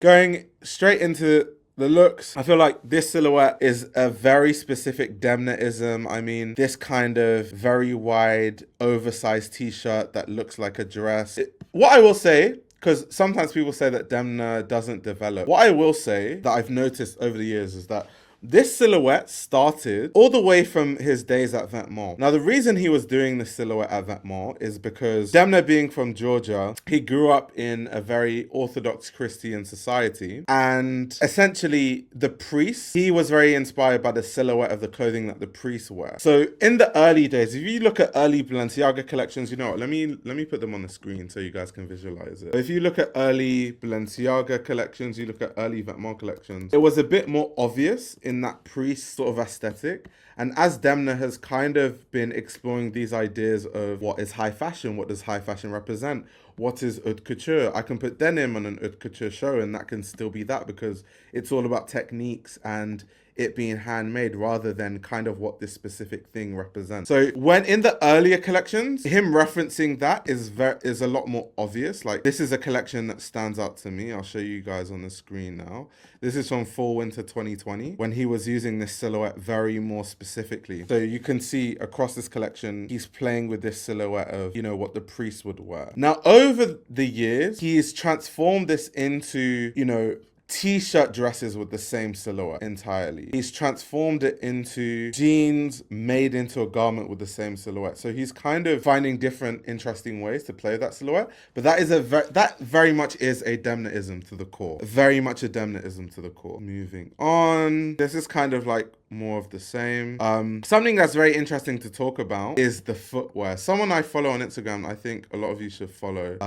Going straight into the looks, I feel like this silhouette is a very specific Demnaism. I mean, this kind of very wide, oversized t-shirt that looks like a dress. What I will say, because sometimes people say that Demna doesn't develop. What I will say that I've noticed over the years is that this silhouette started all the way from his days at Vetements. Now, the reason he was doing this silhouette at Vetements is because Demna, being from Georgia, he grew up in a very Orthodox Christian society. And essentially, the priests, he was very inspired by the silhouette of the clothing that the priests wear. So in the early days, if you look at early Balenciaga collections, you know what, let me put them on the screen so you guys can visualize it. If you look at early Balenciaga collections, you look at early Vetements collections, it was a bit more obvious in that priest sort of aesthetic. And as Demna has kind of been exploring these ideas of what is high fashion, what does high fashion represent, what is haute couture, I can put denim on an haute couture show and that can still be that, because it's all about techniques and it being handmade rather than kind of what this specific thing represents. So when in the earlier collections, him referencing that is a lot more obvious. Like, this is a collection that stands out to me. I'll show you guys on the screen now. This is from fall winter 2020 when he was using this silhouette very more specifically. So you can see across this collection, he's playing with this silhouette of, you know, what the priest would wear. Now, over the years, he's transformed this into, you know, t-shirt dresses with the same silhouette entirely. He's transformed it into jeans made into a garment with the same silhouette. So he's kind of finding different interesting ways to play that silhouette. But that is that very much is a Demnaism to the core. Very much a Demnaism to the core. Moving on. This is kind of like more of the same. Something that's very interesting to talk about is the footwear. Someone I follow on Instagram, I think a lot of you should follow,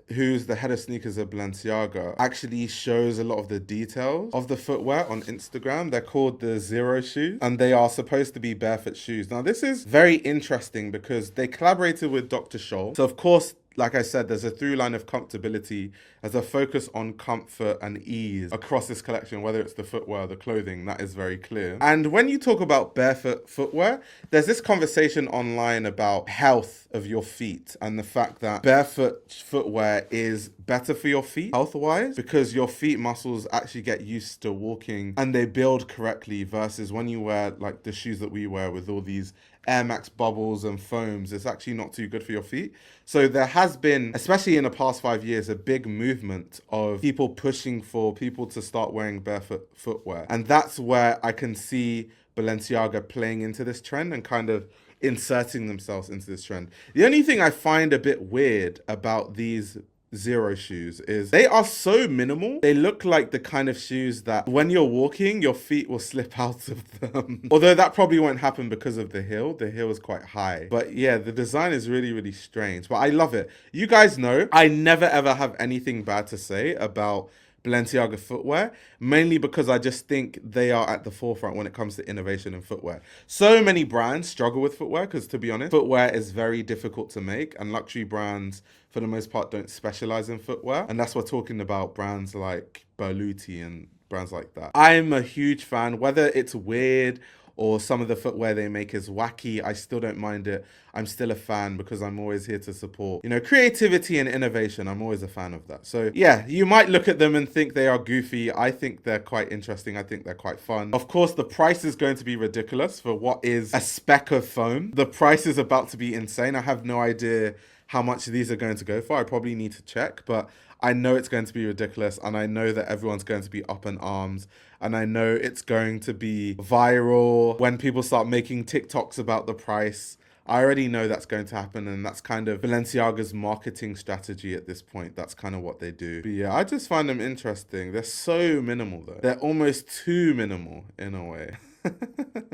who's the head of sneakers at Balenciaga, actually shows a lot of the details of the footwear on Instagram. They're called the Zero shoes, and they are supposed to be barefoot shoes. Now, this is very interesting because they collaborated with Dr. Scholl. So, of course, like I said, there's a through line of comfortability. There's a focus on comfort and ease across this collection, whether it's the footwear or the clothing, that is very clear. And when you talk about barefoot footwear, there's this conversation online about health of your feet and the fact that barefoot footwear is better for your feet health-wise because your feet muscles actually get used to walking and they build correctly, versus when you wear like the shoes that we wear with all these Air Max bubbles and foams, it's actually not too good for your feet. So there has been, especially in the past 5 years, a big movement of people pushing for people to start wearing barefoot footwear. And that's where I can see Balenciaga playing into this trend and kind of inserting themselves into this trend. The only thing I find a bit weird about these Zero shoes is they are so minimal. They look like the kind of shoes that when you're walking, your feet will slip out of them. Although that probably won't happen because of the heel. The heel is quite high. But yeah, the design is really, really strange. But I love it. You guys know I never ever have anything bad to say about Balenciaga footwear, mainly because I just think they are at the forefront when it comes to innovation in footwear. So many brands struggle with footwear because, to be honest, footwear is very difficult to make, and luxury brands, for the most part, don't specialize in footwear. And that's what we're talking about brands like Berluti and brands like that. I'm a huge fan, whether it's weird or some of the footwear they make is wacky, I still don't mind it. I'm still a fan because I'm always here to support, you know, creativity and innovation. I'm always a fan of that. So yeah, you might look at them and think they are goofy. I think they're quite interesting. I think they're quite fun. Of course, the price is going to be ridiculous for what is a speck of foam. The price is about to be insane. I have no idea how much these are going to go for. I probably need to check, but I know it's going to be ridiculous, and I know that everyone's going to be up in arms, and I know it's going to be viral when people start making TikToks about the price. I already know that's going to happen, and that's kind of Balenciaga's marketing strategy at this point. That's kind of what they do. But yeah, I just find them interesting. They're so minimal though. They're almost too minimal in a way.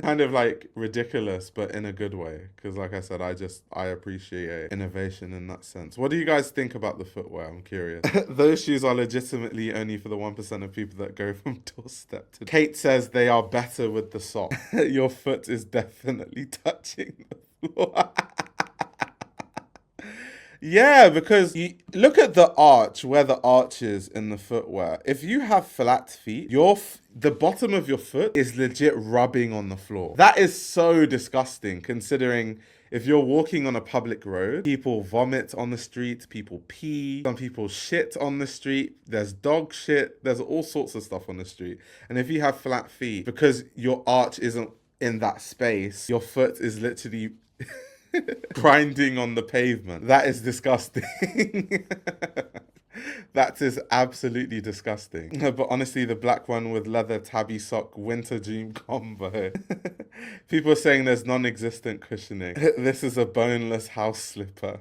Kind of like ridiculous, but in a good way. Because like I said, I appreciate innovation in that sense. What do you guys think about the footwear? I'm curious. Those shoes are legitimately only for the 1% of people that go from doorstep to... Kate says they are better with the sock. Your foot is definitely touching the floor. Yeah, because you look at the arch, where the arch is in the footwear. If you have flat feet, the bottom of your foot is legit rubbing on the floor. That is so disgusting, considering if you're walking on a public road, people vomit on the street, people pee, some people shit on the street, there's dog shit, there's all sorts of stuff on the street. And if you have flat feet, because your arch isn't in that space, your foot is literally grinding on the pavement. That is disgusting. That is absolutely disgusting. But honestly, the black one with leather tabby sock winter dream combo. People are saying there's non-existent cushioning. This is a boneless house slipper.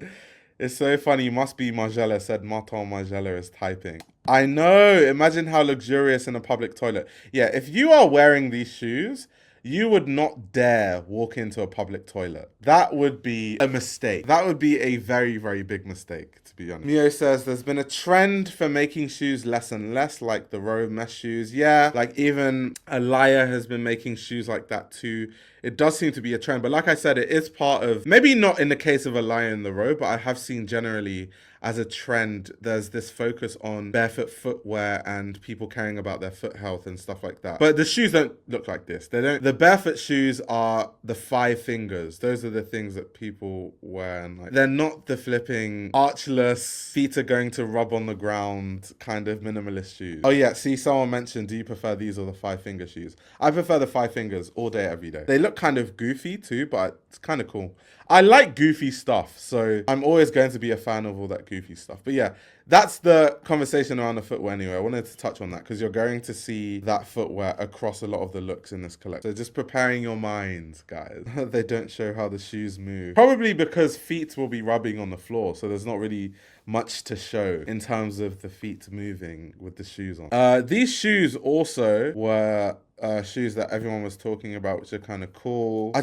It's so funny. Must be Margella, said Martin Margella is typing. I know. Imagine how luxurious in a public toilet. Yeah, if you are wearing these shoes, you would not dare walk into a public toilet. That would be a mistake. That would be a very, very big mistake, to be honest. Mio says there's been a trend for making shoes less and less, like the Row mesh shoes. Yeah, like even Alaya has been making shoes like that too. It does seem to be a trend, but like I said, it is part of, maybe not in the case of Alaya and the Row, but I have seen generally as a trend, there's this focus on barefoot footwear and people caring about their foot health and stuff like that. But the shoes don't look like this. They don't. The barefoot shoes are the 5 fingers. Those are the things that people wear, and like they're not the flipping archless, feet are going to rub on the ground kind of minimalist shoes. Oh yeah, see, someone mentioned, do you prefer these or the 5-finger shoes? I prefer the 5 fingers all day, every day. They look kind of goofy too, but it's kind of cool. I like goofy stuff, so I'm always going to be a fan of all that goofy stuff. But yeah, that's the conversation around the footwear anyway. I wanted to touch on that because you're going to see that footwear across a lot of the looks in this collection. So just preparing your minds, guys. They don't show how the shoes move. Probably because feet will be rubbing on the floor, so there's not really much to show in terms of the feet moving with the shoes on. These shoes also were shoes that everyone was talking about, which are kind of cool.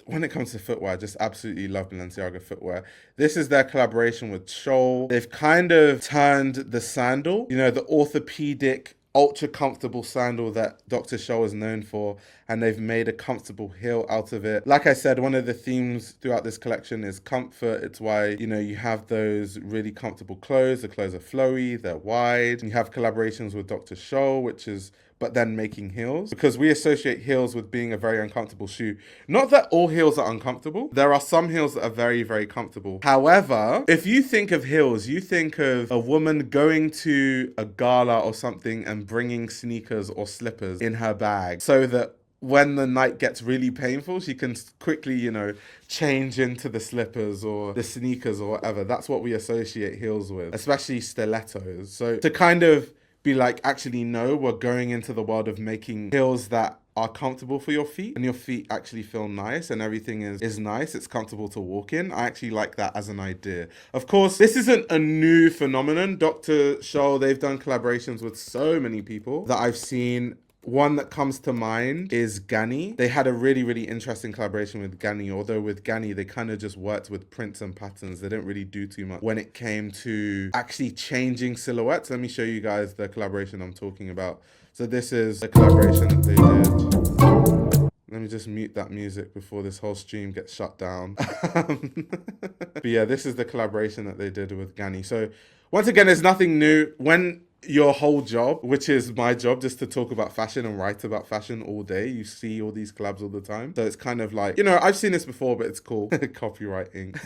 When it comes to footwear, I just absolutely love Balenciaga Footwear. This is their collaboration with Scholl. They've kind of turned the sandal, you know, the orthopedic, ultra comfortable sandal that Dr. Scholl is known for, and they've made a comfortable heel out of it. Like I said, one of the themes throughout this collection is comfort. It's why, you know, you have those really comfortable clothes. The clothes are flowy, they're wide. You have collaborations with Dr. Scholl, but then making heels, because we associate heels with being a very uncomfortable shoe. Not that all heels are uncomfortable. There are some heels that are very, very comfortable. However, if you think of heels, you think of a woman going to a gala or something and bringing sneakers or slippers in her bag so that when the night gets really painful, she can quickly, you know, change into the slippers or the sneakers or whatever. That's what we associate heels with, especially stilettos. So to kind of be like, actually, no, we're going into the world of making heels that are comfortable for your feet and your feet actually feel nice and everything is nice. It's comfortable to walk in. I actually like that as an idea. Of course, this isn't a new phenomenon. Dr. Scholl, they've done collaborations with so many people that I've seen. One that comes to mind is Ganni. They had a really, really interesting collaboration with Ganni, although with Ganni, they kind of just worked with prints and patterns. They didn't really do too much when it came to actually changing silhouettes. Let me show you guys the collaboration I'm talking about. So this is the collaboration that they did. Let me just mute that music before this whole stream gets shut down. But yeah, this is the collaboration that they did with Ganni. So once again, there's nothing new. When your whole job, which is my job, just to talk about fashion and write about fashion all day, you see all these collabs all the time. So it's kind of like, you know, I've seen this before, but it's cool. Copywriting.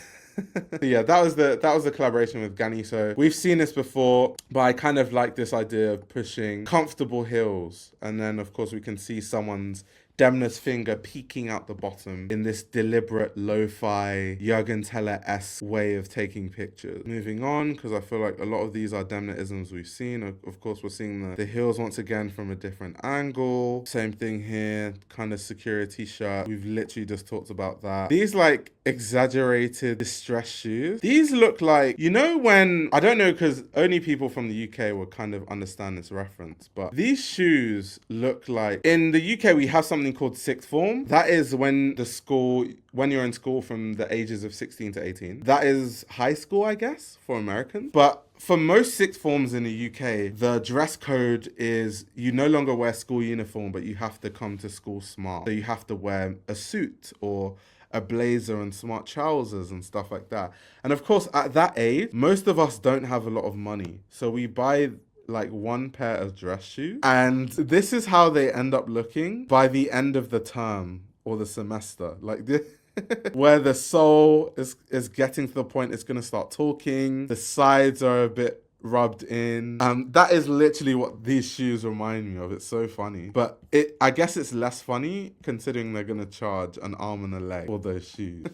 Yeah, that was the collaboration with Ganni. So we've seen this before, but I kind of like this idea of pushing comfortable heels. And then of course we can see someone's Demna's finger peeking out the bottom in this deliberate lo-fi Jürgen Teller-esque way of taking pictures. Moving on, because I feel like a lot of these are Demna-isms we've seen. Of course, we're seeing the heels once again from a different angle. Same thing here, kind of security shirt. We've literally just talked about that. These like exaggerated distressed shoes. These look like, you know when, I don't know because only people from the UK will kind of understand this reference, but these shoes look like, in the UK we have something called sixth form. That is when you're in school from the ages of 16 to 18. That is high school, I guess, for Americans. But for most sixth forms in the UK, the dress code is you no longer wear school uniform, but you have to come to school smart. So you have to wear a suit or a blazer and smart trousers and stuff like that. And of course, at that age, most of us don't have a lot of money. So we buy like one pair of dress shoes, and this is how they end up looking by the end of the term or the semester. Like this. where the sole is getting to the point it's going to start talking. The sides are a bit rubbed in. That is literally what these shoes remind me of. It's so funny. But I guess it's less funny considering they're going to charge an arm and a leg for those shoes.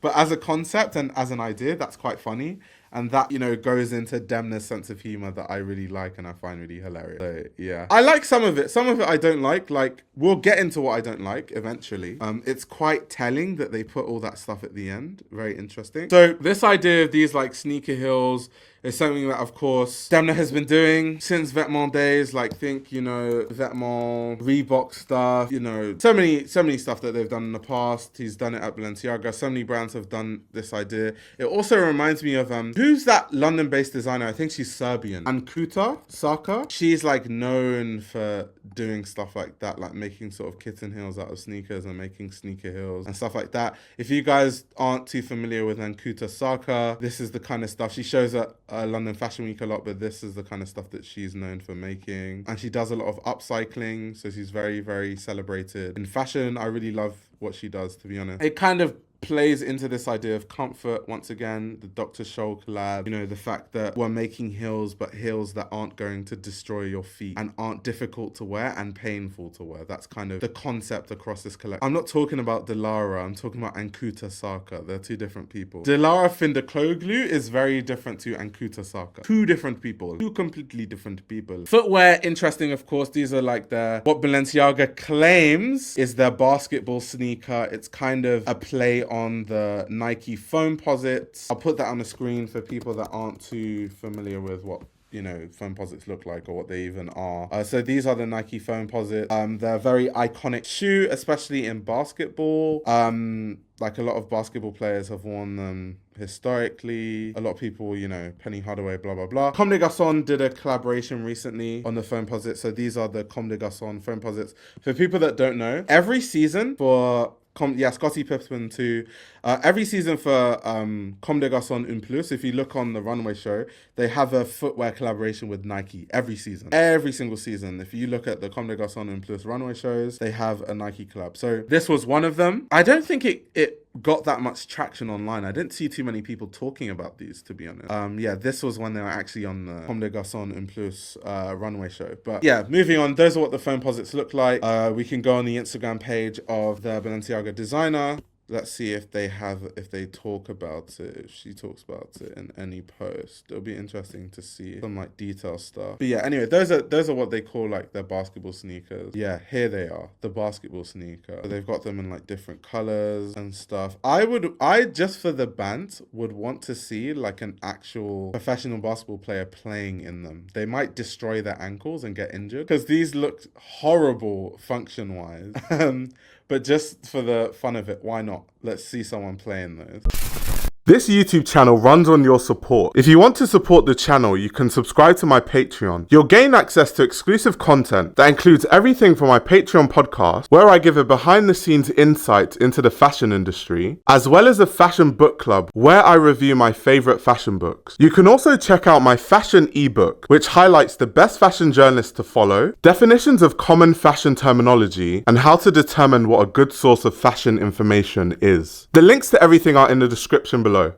But as a concept and as an idea, that's quite funny. And that, you know, goes into Demna's sense of humor that I really like and I find really hilarious. So, yeah. I like some of it. Some of it I don't like. Like, we'll get into what I don't like eventually. It's quite telling that they put all that stuff at the end. Very interesting. So, this idea of these, like, sneaker heels is something that, of course, Demna has been doing since Vetements days. Like, think, you know, Vetements, Reebok stuff, you know, so many stuff that they've done in the past. He's done it at Balenciaga. So many brands have done this idea. It also reminds me of, who's that London-based designer? I think she's Serbian. Ankuta Saka. She's, like, known for doing stuff like that, like making sort of kitten heels out of sneakers and making sneaker heels and stuff like that. If you guys aren't too familiar with Ankuta Saka, this is the kind of stuff she shows at London Fashion Week a lot, but this is the kind of stuff that she's known for making. And she does a lot of upcycling, so she's very, very celebrated in fashion. I really love what she does, to be honest. It kind of plays into this idea of comfort once again, the Dr. Scholl collab, you know, the fact that we're making heels, but heels that aren't going to destroy your feet and aren't difficult to wear and painful to wear. That's kind of the concept across this collection. I'm not talking about Dilara, I'm talking about Ankuta Saka. They're two different people. Dilara Findakoglu is very different to Ankuta Saka. Two different people, two completely different people. Footwear, interesting, of course. These are like what Balenciaga claims is their basketball sneaker. It's kind of a play on the Nike Foamposites. I'll put that on the screen for people that aren't too familiar with what, you know, Foamposites look like or what they even are. So these are the Nike Foamposites. They're a very iconic shoe, especially in basketball. Like a lot of basketball players have worn them historically. A lot of people, you know, Penny Hardaway, blah, blah, blah. Comme des Garçons did a collaboration recently on the Foamposites. So these are the Comme des Garçons Foamposites. For people that don't know, every season for Scottie Pippen too. Every season for Comme des Garçons Un Plus, if you look on the runway show, they have a footwear collaboration with Nike every season. Every single season. If you look at the Comme des Garçons Un Plus runway shows, they have a Nike collab. So this was one of them. I don't think it got that much traction online. I didn't see too many people talking about these, to be honest. Yeah, this was when they were actually on the Comme des Garçons Un Plus runway show. But yeah, moving on, those are what the Foamposites look like. We can go on the Instagram page of the Balenciaga designer. Let's see if they talk about it, if she talks about it in any post. It'll be interesting to see some like detail stuff. But yeah, anyway, those are what they call like their basketball sneakers. Yeah, here they are, the basketball sneaker. So they've got them in like different colors and stuff. I just for the band would want to see like an actual professional basketball player playing in them. They might destroy their ankles and get injured because these look horrible function wise. But just for the fun of it, why not? Let's see someone playing those. This YouTube channel runs on your support. If you want to support the channel, you can subscribe to my Patreon. You'll gain access to exclusive content that includes everything from my Patreon podcast, where I give a behind-the-scenes insight into the fashion industry, as well as a fashion book club, where I review my favorite fashion books. You can also check out my fashion ebook, which highlights the best fashion journalists to follow, definitions of common fashion terminology, and how to determine what a good source of fashion information is. The links to everything are in the description below.